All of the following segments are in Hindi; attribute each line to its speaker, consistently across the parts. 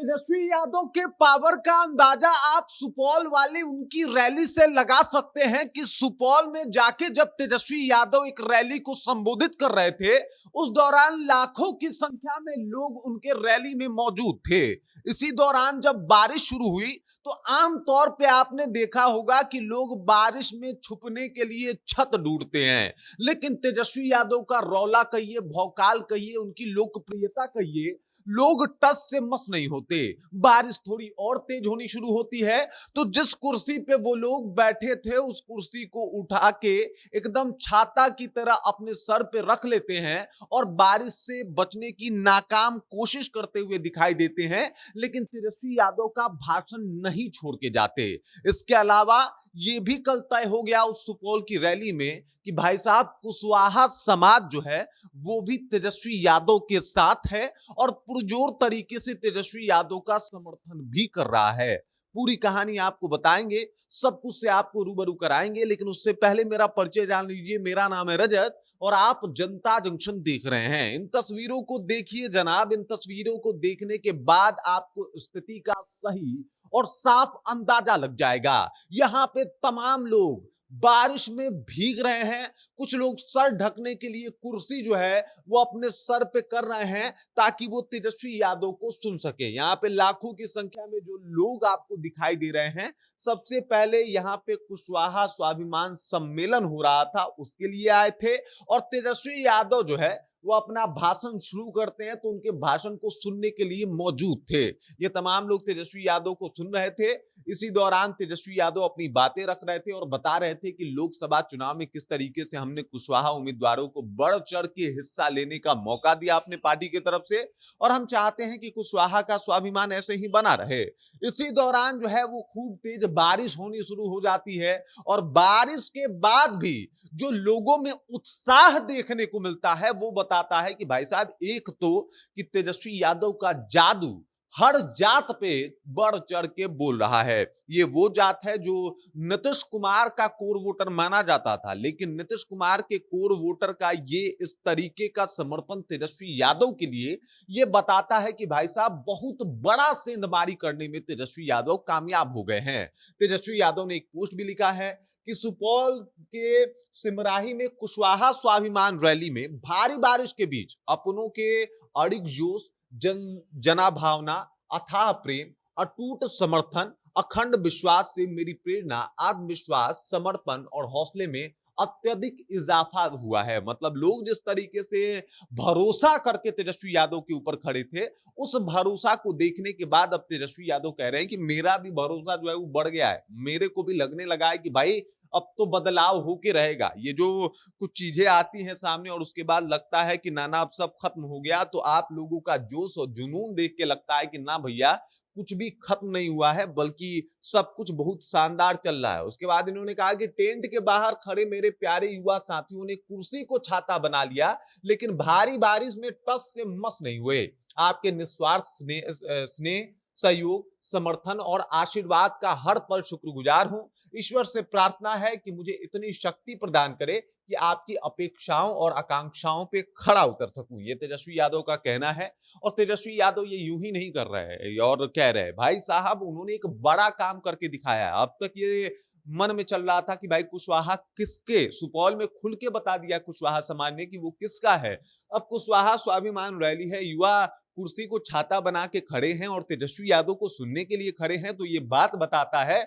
Speaker 1: तेजस्वी यादव के पावर का अंदाजा आप सुपौल वाली उनकी रैली से लगा सकते हैं कि सुपौल में जाके जब तेजस्वी यादव एक रैली को संबोधित कर रहे थे, उस दौरान लाखों की संख्या में लोग उनके रैली में मौजूद थे। इसी दौरान जब बारिश शुरू हुई तो आमतौर पे आपने देखा होगा कि लोग बारिश में छुपने के लिए छत ढूंढते हैं, लेकिन तेजस्वी यादव का रौला कहिए, भौकाल कहिए, उनकी लोकप्रियता कहिए, लोग टस से मस नहीं होते। बारिश थोड़ी और तेज होनी शुरू होती है तो जिस कुर्सी पे वो लोग बैठे थे उस कुर्सी को उठा के एकदम छाता की तरह अपने सर पे रख लेते हैं और बारिश से बचने की नाकाम कोशिश करते हुए दिखाई देते हैं, लेकिन तेजस्वी यादव का भाषण नहीं छोड़ के जाते। इसके अलावा ये भी कल तय हो गया उस सुपौल की रैली में कि भाई साहब कुशवाहा समाज जो है वो भी तेजस्वी यादव के साथ है और पुरजोर तरीके से तेजस्वी यादव का समर्थन भी कर रहा है। पूरी कहानी आपको बताएंगे, सब कुछ से आपको रूबरू कराएंगे, लेकिन उससे पहले मेरा परिचय जान लीजिए। मेरा नाम है रजत और आप जनता जंक्शन देख रहे हैं। इन तस्वीरों को देखिए जनाब, इन तस्वीरों को देखने के बाद आपको स्थिति का सही और साफ अंदाजा लग जाएगा। यहां पे तमाम लोग बारिश में भीग रहे हैं, कुछ लोग सर ढकने के लिए कुर्सी जो है वो अपने सर पे कर रहे हैं ताकि वो तेजस्वी यादव को सुन सके। यहाँ पे लाखों की संख्या में जो लोग आपको दिखाई दे रहे हैं, सबसे पहले यहाँ पे कुशवाहा स्वाभिमान सम्मेलन हो रहा था उसके लिए आए थे और तेजस्वी यादव जो है वो अपना भाषण शुरू करते हैं तो उनके भाषण को सुनने के लिए मौजूद थे। ये तमाम लोग तेजस्वी यादव को सुन रहे थे। इसी दौरान तेजस्वी यादव अपनी बातें रख रहे थे और बता रहे थे कि लोकसभा चुनाव में किस तरीके से हमने कुशवाहा उम्मीदवारों को बढ़ चढ़ के हिस्सा लेने का मौका दिया अपने पार्टी की तरफ से और हम चाहते हैं कि कुशवाहा का स्वाभिमान ऐसे ही बना रहे। इसी दौरान जो है वो खूब तेज बारिश होनी शुरू हो जाती है और बारिश के बाद भी जो लोगों में उत्साह देखने को मिलता है वो बताता है कि भाई साहब एक तो कि तेजस्वी यादव का जादू हर जात पे बढ़ चढ़ के बोल रहा है। ये वो जात है जो नीतीश कुमार का कोर वोटर माना जाता था, लेकिन नीतीश कुमार के कोर वोटर का ये इस तरीके का समर्पण तेजस्वी यादव के लिए ये बताता है कि भाई साहब बहुत बड़ा सेंधमारी करने में तेजस्वी यादव कामयाब हो गए हैं। तेजस्वी यादव ने एक पोस्ट भी लिखा है कि सुपौल के सिमराही में कुशवाहा स्वाभिमान रैली में भारी बारिश के बीच अपनों के अड़िग जोश, जना भावना, अथाह प्रेम, अटूट समर्थन, अखंड विश्वास से मेरी प्रेरणा, आत्मविश्वास, समर्पण और हौसले में अत्यधिक इजाफा हुआ है। मतलब लोग जिस तरीके से भरोसा करके तेजस्वी यादव के ऊपर खड़े थे, उस भरोसा को देखने के बाद अब तेजस्वी यादव कह रहे हैं कि मेरा भी भरोसा जो है वो बढ़ गया है। मेरे को भी लगने लगा है कि भाई अब तो बदलाव होके रहेगा। ये जो कुछ चीजें आती हैं सामने और उसके बाद लगता है कि ना ना अब सब खत्म हो गया, तो आप लोगों का जोश और जुनून देख के लगता है कि ना भैया कुछ भी खत्म नहीं हुआ है, बल्कि सब कुछ बहुत शानदार चल रहा है। उसके बाद इन्होंने कहा कि टेंट के बाहर खड़े मेरे प्यारे युवा साथियों ने कुर्सी को छाता बना लिया, लेकिन भारी बारिश में टस से मस नहीं हुए। आपके निस्वार्थ स्नेह, सहयोग, समर्थन और आशीर्वाद का हर पल शुक्रगुजार हूं। ईश्वर से प्रार्थना है कि मुझे इतनी शक्ति प्रदान करे कि आपकी अपेक्षाओं और आकांक्षाओं पे खड़ा उतर सकूं। ये तेजस्वी यादव का कहना है और तेजस्वी यादव ये यूं ही नहीं कर रहे हैं और कह रहे हैं भाई साहब उन्होंने एक बड़ा काम करके दिखाया है। अब तक ये मन में चल रहा था कि भाई कुशवाहा किसके, सुपौल में खुल के बता दिया कुशवाहा समाज ने कि वो किसका है। अब कुशवाहा स्वाभिमान रैली है, युवा कुर्सी को छाता बना के खड़े हैं और तेजस्वी यादव को सुनने के लिए खड़े हैं, तो ये बात बताता है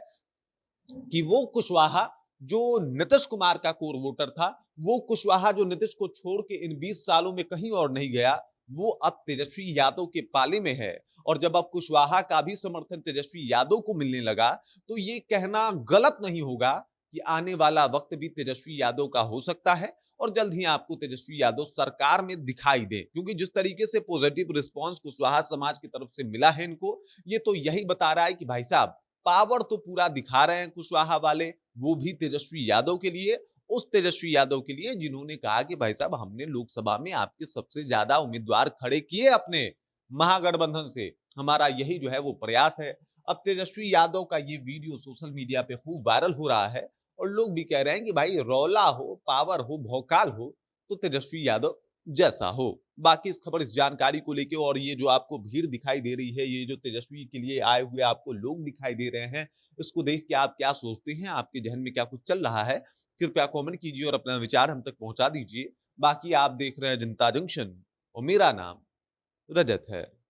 Speaker 1: कि वो कुशवाहा जो नीतीश कुमार का कोर वोटर था, वो कुशवाहा जो नीतीश को छोड़ के इन 20 सालों में कहीं और नहीं गया, वो अब तेजस्वी यादव के पाले में है। और जब अब कुशवाहा का भी समर्थन तेजस्वी यादव को मिलने लगा तो ये कहना गलत नहीं होगा कि आने वाला वक्त भी तेजस्वी यादव का हो सकता है और जल्द ही आपको तेजस्वी यादव सरकार में दिखाई दे, क्योंकि जिस तरीके से पॉजिटिव रिस्पांस कुशवाहा समाज की तरफ से मिला है इनको, ये तो यही बता रहा है कि भाई साहब पावर तो पूरा दिखा रहे हैं कुशवाहा वाले, वो भी तेजस्वी यादव के लिए, उस तेजस्वी यादव के लिए जिन्होंने कहा कि भाई साहब हमने लोकसभा में आपके सबसे ज्यादा उम्मीदवार खड़े किए अपने महागठबंधन से, हमारा यही जो है वो प्रयास है। अब तेजस्वी यादव का ये वीडियो सोशल मीडिया पे खूब वायरल हो रहा है और लोग भी कह रहे हैं कि भाई रौला हो, पावर हो, भौकाल हो तो तेजस्वी यादव जैसा हो। बाकी इस खबर, इस जानकारी को लेके और ये जो आपको भीड़ दिखाई दे रही है, ये जो तेजस्वी के लिए आए हुए आपको लोग दिखाई दे रहे हैं, इसको देख के आप क्या सोचते हैं? आपके ज़हन में क्या कुछ चल रहा है? कृपया कमेंट कीजिए और अपना विचार हम तक पहुँचा दीजिए। बाकी आप देख रहे हैं जनता जंक्शन और मेरा नाम रजत है।